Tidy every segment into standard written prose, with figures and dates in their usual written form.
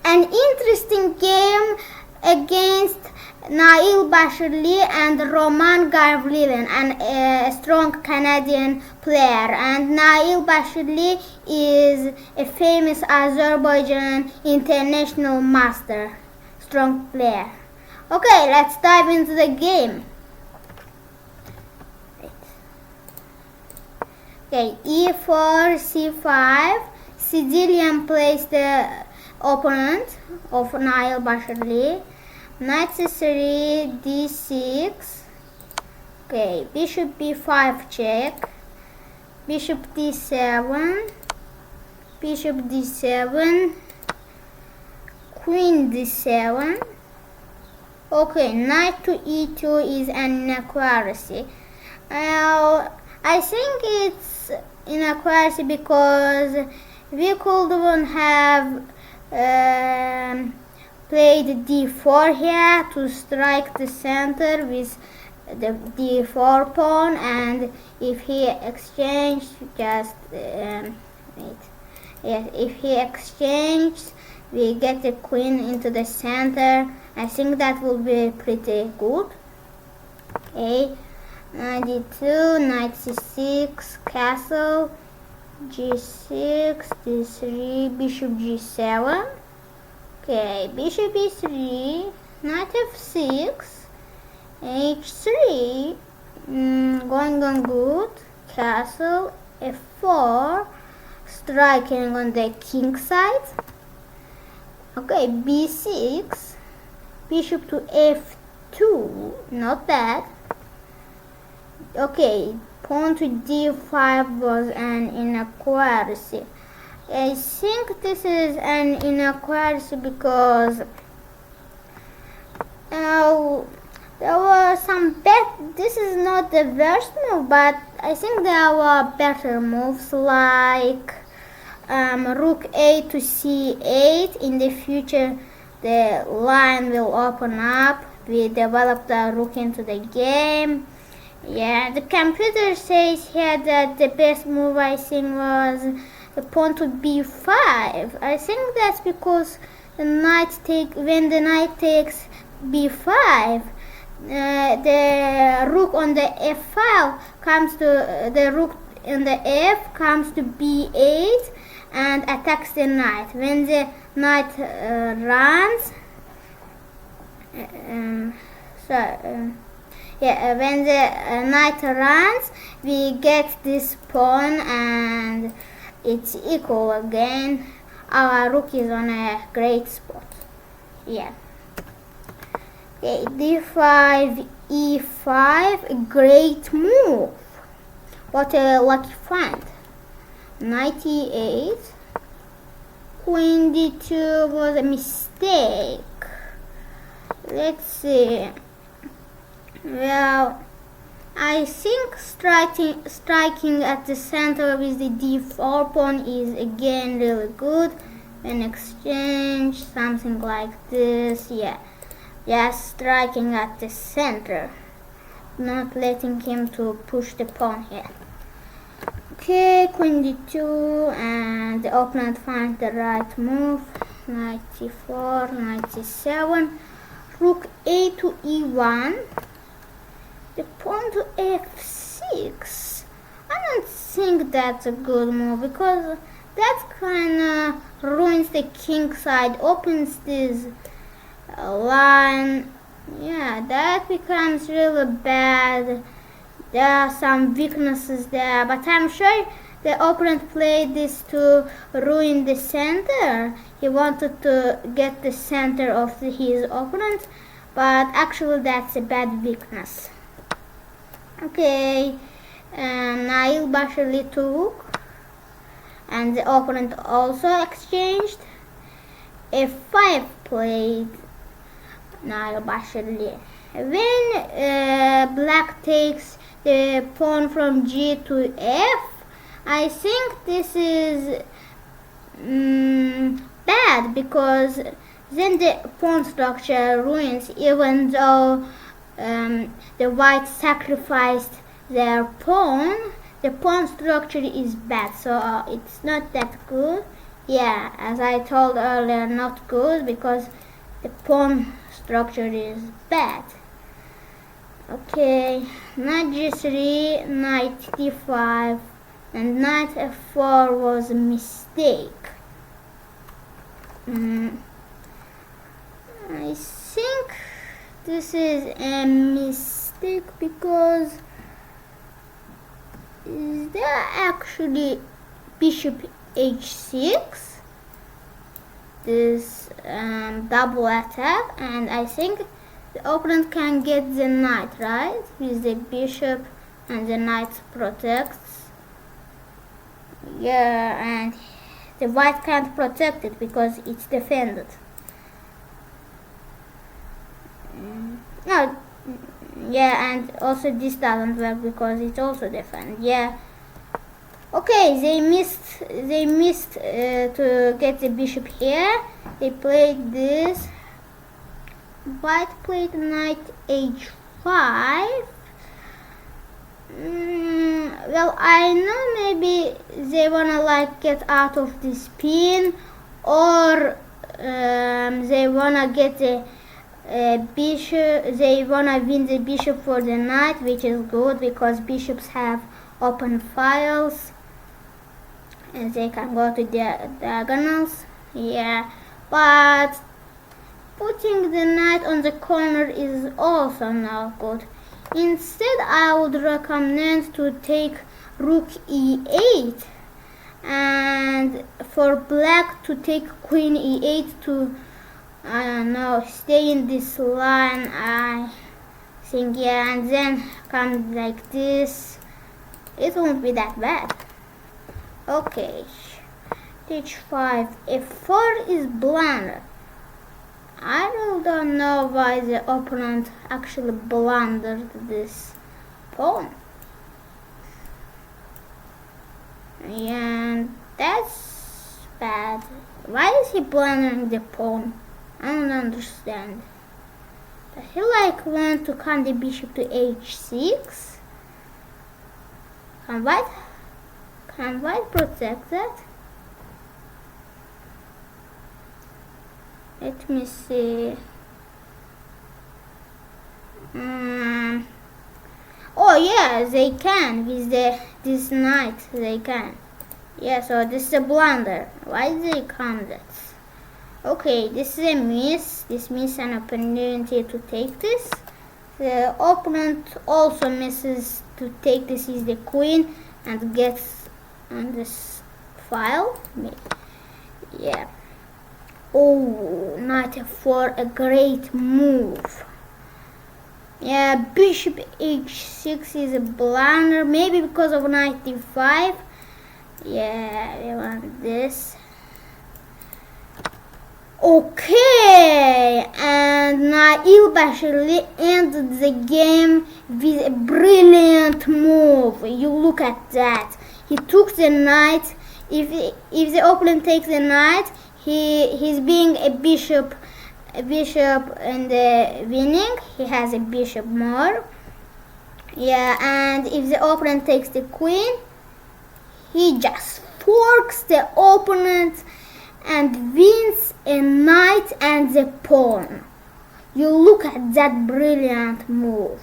an interesting game against Nail Beshirli and Roman Gavrilin, a strong Canadian player. And Nail Beshirli is a famous Azerbaijan international master, strong player. Okay, let's dive into the game. Okay, e4, c5. Sicilian plays the opponent of Nail Beshirli. Knight c3, d6. Okay, bishop b5 check. Bishop d7. Bishop d7. Queen d7. Okay, knight to e2 is an inaccuracy. I think it's inaccuracy because we couldn't have played d4 here to strike the center with the d4 pawn, and if he exchanged if he exchanged, we get the queen into the center. I think that will be pretty good. Okay, knight d2, knight c6, castle, g6, d3, bishop g7. Okay, bishop e3, knight f6, h3, going on good, castle, f4, striking on the king side. Okay, b6, bishop to f2, not bad. Okay, pawn to d5 was an inaccuracy. I think this is an inaccuracy because there were some this is not the worst move, but I think there were better moves like rook a to c8. In the future the line will open up. We develop the rook into the game. Yeah, the computer says here that the best move I think was the pawn to b5. I think that's because when the knight takes b5, the rook on the f file comes to the rook on the f comes to b8 and attacks the knight. When the knight runs, when the knight runs, we get this pawn and it's equal again. Our rook is on a great spot. Yeah. Okay, d5, e5, a great move. What a lucky find. Knight e8. Queen d2 was a mistake. Let's see. Well, I think striking at the center with the d4 pawn is again really good. When exchange, something like this, yeah. Just striking at the center, not letting him to push the pawn here. Okay, queen d2, and the opponent finds the right move. Knight c4, knight c7, rook a to e1. The pawn to f6. I don't think that's a good move because that kind of ruins the king side, opens this line. Yeah, that becomes really bad. There are some weaknesses there, but I'm sure the opponent played this to ruin the center. He wanted to get the center of his opponent, but actually that's a bad weakness. Okay, Nail Beshirli took, and the opponent also exchanged. f5 played Nail Beshirli. When black takes the pawn from g to f, I think this is bad because then the pawn structure ruins, even though the white sacrificed their pawn. The pawn structure is bad, so it's not that good. Yeah, as I told earlier, not good because the pawn structure is bad. Okay, knight g3, knight d5, and knight f4 was a mistake. I think this is a mistake because is there actually bishop h6, this double attack, and I think the opponent can get the knight, right, with the bishop and the knight protects. Yeah, and the white can't protect it because it's defended. No, yeah, and also this doesn't work because it's also defended. Yeah. Okay, they missed to get the bishop here. They played this. White played knight h5. Well, I know maybe they wanna like get out of this pin, or they wanna get the bishop. They wanna win the bishop for the knight, which is good because bishops have open files and they can go to the diagonals. Yeah, but putting the knight on the corner is also not good. Instead, I would recommend to take rook e8, and for black to take queen e8 to, I don't know, stay in this line, I think. Yeah, and then come like this. It won't be that bad. Okay, h5, f4 is blunder. I really don't know why the opponent actually blundered this pawn. And that's bad. Why is he blundering the pawn? I don't understand. Does he like want to come the bishop to h6? Can white protect that? Let me see. Oh yeah, they can with this knight. They can. Yeah, so this is a blunder. Why they come that? Okay, this is a miss. This misses an opportunity to take this. The opponent also misses to take this is the queen and gets on this file. Yeah. Oh, knight f4, a great move. Yeah, bishop h6 is a blunder, maybe because of knight d5. Yeah, we want this. Okay, and Nail Beshirli ended the game with a brilliant move. You look at that. He took the knight. If the opponent takes the knight, he's being a bishop in the winning. He has a bishop more. Yeah, and if the opponent takes the queen, he just forks the opponent and wins a knight and the pawn. You look at that brilliant move.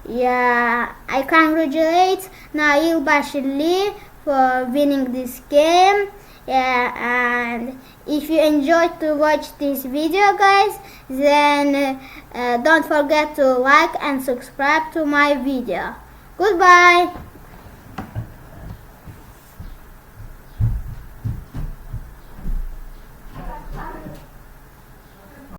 Yeah, I congratulate Nail Beshirli for winning this game. Yeah, and if you enjoyed to watch this video, guys, then don't forget to like and subscribe to my video. Goodbye.